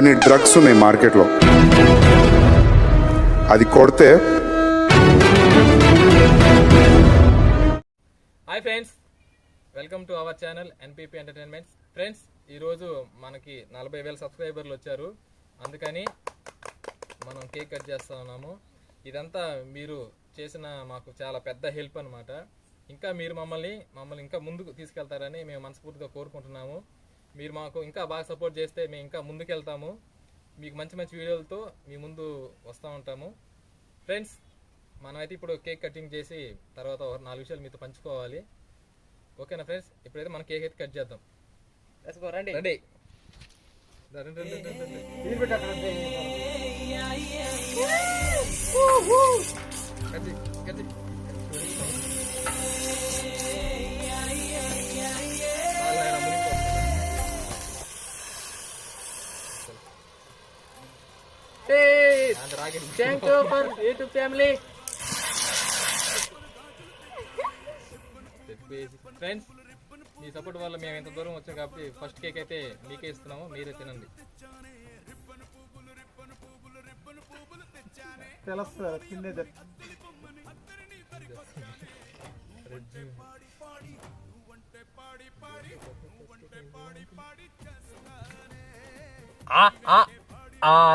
కొన్ని డ్రగ్స్ ఉన్నాయి మార్కెట్లో, అది కొడితే. Hi friends, welcome to our channel NPP entertainments. Friends, ఈరోజు మనకి 40,000 సబ్స్క్రైబర్లు వచ్చారు. అందుకని మనం కేక్ కట్ చేస్తూ ఉన్నాము. ఇదంతా మీరు చేసిన మాకు చాలా పెద్ద హెల్ప్ అనమాట. ఇంకా మీరు మమ్మల్ని ఇంకా ముందుకు తీసుకెళ్తారని మేము మనస్ఫూర్తిగా కోరుకుంటున్నాము. మీరు మాకు ఇంకా బాగా సపోర్ట్ చేస్తే మేము ఇంకా ముందుకెళ్తాము. మీకు మంచి మంచి వీడియోలతో మీ ముందు వస్తూ ఉంటాము. ఫ్రెండ్స్, మనమైతే ఇప్పుడు కేక్ కటింగ్ చేసి తర్వాత 4 విషయాలు మీతో పంచుకోవాలి. ఓకేనా ఫ్రెండ్స్? ఇప్పుడైతే మనం కేక్ అయితే కట్ చేద్దాం. రండి రండి. Thank you for YouTube family. Friends, me support వల్ల మేము ఎంత దూరం వచ్చాం కాబట్టి ఫస్ట్ కేక్ అయితే మీకే ఇస్తున్నాము. మీరే తినండి.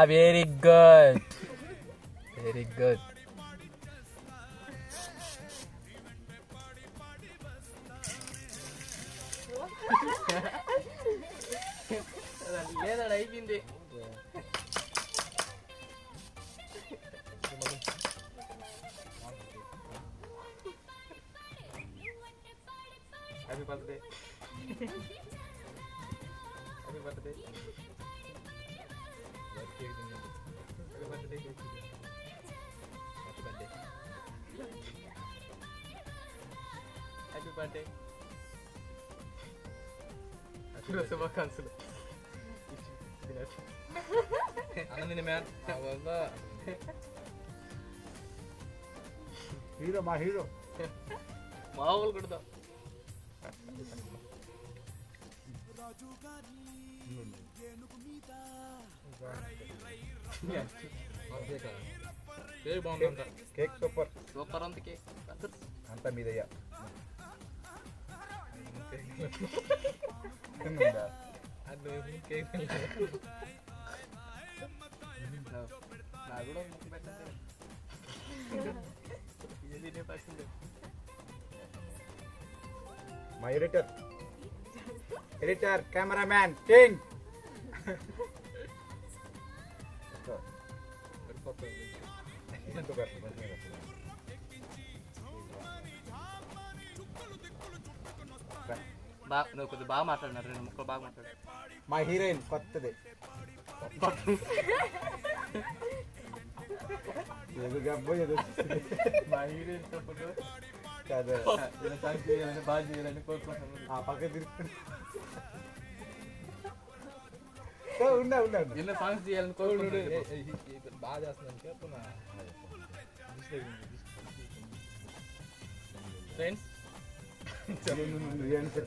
Very good. Very good. లేదా అయిపోయింది. Happy birthday. Happy birthday. Happy birthday. శుభాకాంక్షలు. అనందిని మ్యాన్ హీరో, మా హీరో మామూలు కొడతాం. పేరు బాగుందంట. కేక్ సూపర్ సూపర్ ఉంది కేక్ అంతా మీదయ్యా. అది కేక్ నా కూడా ముక్కు పెట్టండి. ఇది పచ్చింది. మా ఎడిటర్ కెమెరామ్యాన్ కింగ్. నువ్వు కొద్దిగా బాగా మాట్లాడినారు, 2 ముక్కలు బాగా మాట్లాడు. మా హీరోయిన్ కొత్తది. మా హీరోయిన్ తప్పుడు బాగా చేయాలని కోరుకుంటున్నాను. ఆ పక్క తిరుగుతుంది. ఉండా ఎన్నో సాంగ్స్ చేయాలని కోరుకుంటున్నాను. బాగా చేస్తున్నాను చెప్తున్నా. ఫ్రెండ్స్,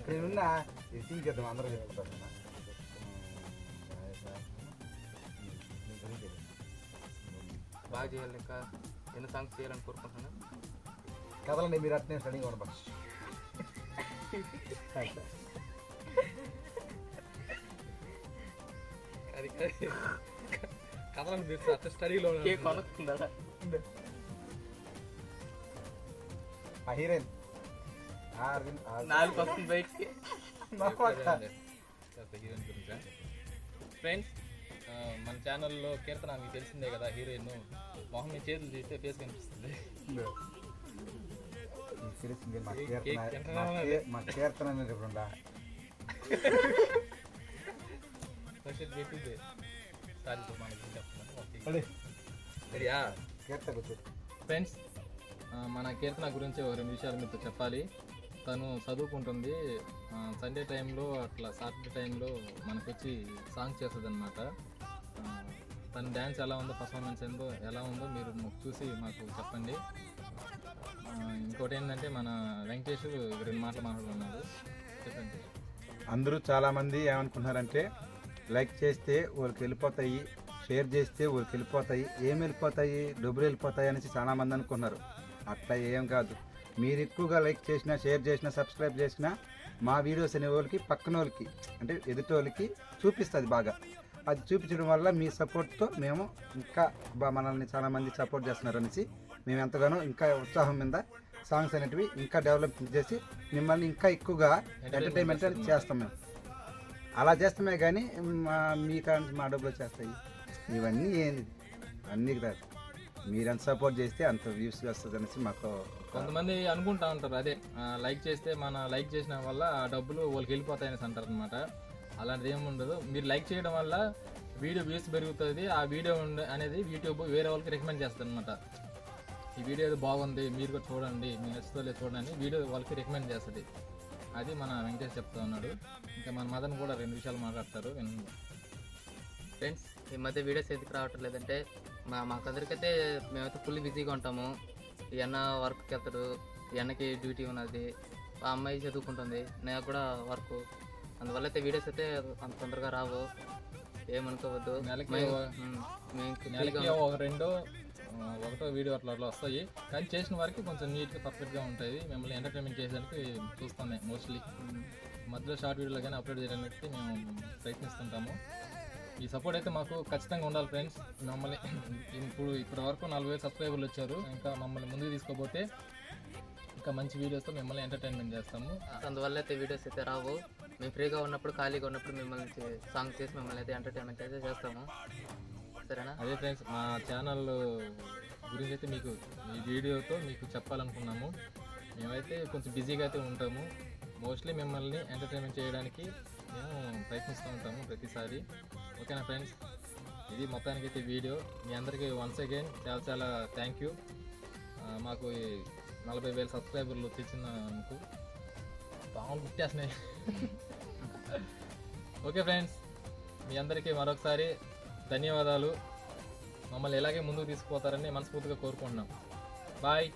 నేనున్నా ఎడిటింగ్ చేద్దాం, అందరూ చెప్తారు. బాగా చేయాలి, ఇంకా ఎన్నో సాంగ్స్ చేయాలని కోరుకుంటున్నాను. కథలండి, మీరు అట్నే స్టడీగా ఉండబడి. అది కథలను మీరు అట్లా స్టడీలో కేక్ కొనుక్కుందా? మా హీరోయిన్ 4 వస్తుంది బయటికి. ఫ్రెండ్స్, మన ఛానల్లో కీర్తన మీకు తెలిసిందే కదా, హీరోయిన్. మొహం మీ చేతులు తీస్తే ఫేస్ కనిపిస్తుంది. తెలిసింది మా కీర్తన అనేది ఇప్పుడుండా. పెట్టింది ఫ్రెండ్స్, మన కీర్తన గురించి 2 విషయాలు మీతో చెప్పాలి. తను చదువుకుంటుంది. సండే టైంలో అట్లా సాటర్డే టైంలో మనకు వచ్చి సాంగ్ చేస్తుంది అనమాట. తన డ్యాన్స్ ఎలా ఉందో, పర్ఫార్మెన్స్ ఎలా ఉందో మీరు చూసి మాకు చెప్పండి. ఇంకోటి ఏంటంటే, మన వెంకటేష్ 2 మాటలు మాట్లాడుతున్నారు. చెప్పండి. అందరూ చాలామంది ఏమనుకుంటున్నారంటే లైక్ చేస్తే వాళ్ళకి వెళ్ళిపోతాయి, షేర్ చేస్తే వాళ్ళకి వెళ్ళిపోతాయి. ఏం వెళ్ళిపోతాయి? డబ్బులు వెళ్ళిపోతాయి అనేసి చాలామంది అనుకున్నారు. అట్లా ఏం కాదు. మీరు ఎక్కువగా లైక్ చేసినా, షేర్ చేసినా, సబ్స్క్రైబ్ చేసినా మా వీడియోస్ అనే వాళ్ళకి పక్కన వాళ్ళకి అంటే ఎదుటి వాళ్ళకి చూపిస్తుంది బాగా. అది చూపించడం వల్ల మీ సపోర్ట్తో మేము ఇంకా మనల్ని చాలామంది సపోర్ట్ చేస్తున్నారు అనేసి మేము ఎంతగానో ఇంకా ఉత్సాహం మీద సాంగ్స్ అనేటివి ఇంకా డెవలప్ చేసి మిమ్మల్ని ఇంకా ఎక్కువగా ఎంటర్టైన్మెంట్ చేస్తాం మేము. అలా చేస్తామే కానీ మీకు మా డబ్బులు వచ్చేస్తాయి. ఇవన్నీ ఏంది అన్నీ కాదు. మీరెంత సపోర్ట్ చేస్తే అంత వ్యూస్ వస్తుంది అనేసి మాకు కొంతమంది అనుకుంటా ఉంటారు, అదే లైక్ చేస్తే మన లైక్ చేసిన వల్ల ఆ డబ్బులు వాళ్ళకి వెళ్ళిపోతాయనేసి అంటారు అనమాట. అలాంటిది ఏమి ఉండదు. మీరు లైక్ చేయడం వల్ల వీడియో వ్యూస్ పెరుగుతుంది. ఆ వీడియో అనేది యూట్యూబ్ వేరే వాళ్ళకి రికమెండ్ చేస్తుంది అనమాట. ఈ వీడియో ఏదో బాగుంది, మీరు కూడా చూడండి, మీ నచ్చుతో లేదు చూడండి, వీడియో వాళ్ళకి రికమెండ్ చేస్తుంది. అది మన వెంకటేష్ చెప్తా ఉన్నాడు. ఇంకా మన మదన్ కూడా 2 విషయాలు మాట్లాడతారు. ఫ్రెండ్స్, ఈ మధ్య వీడియోస్ ఎందుకు రావటం లేదంటే మాకందరికైతే మేమైతే ఫుల్ బిజీగా ఉంటాము. ఈ అన్న వర్క్కి వెళ్తాడు, ఈ అన్నకి డ్యూటీ ఉన్నది, ఆ అమ్మాయి చదువుకుంటుంది, నాకు కూడా వర్క్. అందువల్ల అయితే వీడియోస్ అయితే అంత తొందరగా రావు, ఏమనుకోవద్దు. నెలకి ఒకటో వీడియో అట్లా వస్తాయి. కానీ చేసిన వారికి కొంచెం నీట్గా పర్ఫెక్ట్గా ఉంటాయి. మిమ్మల్ని ఎంటర్టైన్మెంట్ చేయడానికి చూస్తామే మోస్ట్లీ. మధ్యలో షార్ట్ వీడియోలో కానీ అప్లోడ్ చేయడానికి మేము ప్రయత్నిస్తుంటాము. ఈ సపోర్ట్ అయితే మాకు ఖచ్చితంగా ఉండాలి ఫ్రెండ్స్. మమ్మల్ని ఇప్పటి వరకు 40,000 సబ్స్క్రైబర్లు వచ్చారు. ఇంకా మమ్మల్ని ముందుకు తీసుకోపోతే ఇంకా మంచి వీడియోస్తో మిమ్మల్ని ఎంటర్టైన్మెంట్ చేస్తాము. అందువల్ల అయితే వీడియోస్ అయితే రావు. మేము ఫ్రీగా ఉన్నప్పుడు, ఖాళీగా ఉన్నప్పుడు మిమ్మల్ని సాంగ్ చేసి మిమ్మల్ని అయితే ఎంటర్టైన్మెంట్ అయితే చేస్తాము. సరేనా? అదే ఫ్రెండ్స్, మా ఛానల్ గురించి అయితే మీకు ఈ వీడియోతో మీకు చెప్పాలనుకున్నాము. మేమైతే కొంచెం బిజీగా అయితే ఉంటాము. మోస్ట్లీ మిమ్మల్ని ఎంటర్టైన్మెంట్ చేయడానికి మేము ప్రయత్నిస్తూ ఉంటాము ప్రతిసారి. ఓకేనా ఫ్రెండ్స్, ఇది మొత్తానికైతే వీడియో. మీ అందరికీ వన్స్ అగైన్ చాలా చాలా థ్యాంక్ యూ. మాకు 40,000 సబ్స్క్రైబర్లు తెచ్చినందుకు పాములు పుట్టేస్తున్నాయి. ఓకే ఫ్రెండ్స్, మీ అందరికీ మరొకసారి ధన్యవాదాలు. మమ్మల్ని ఇలాగే ముందుకు తీసుకుపోతారని మనస్ఫూర్తిగా కోరుకుంటున్నాం. బాయ్.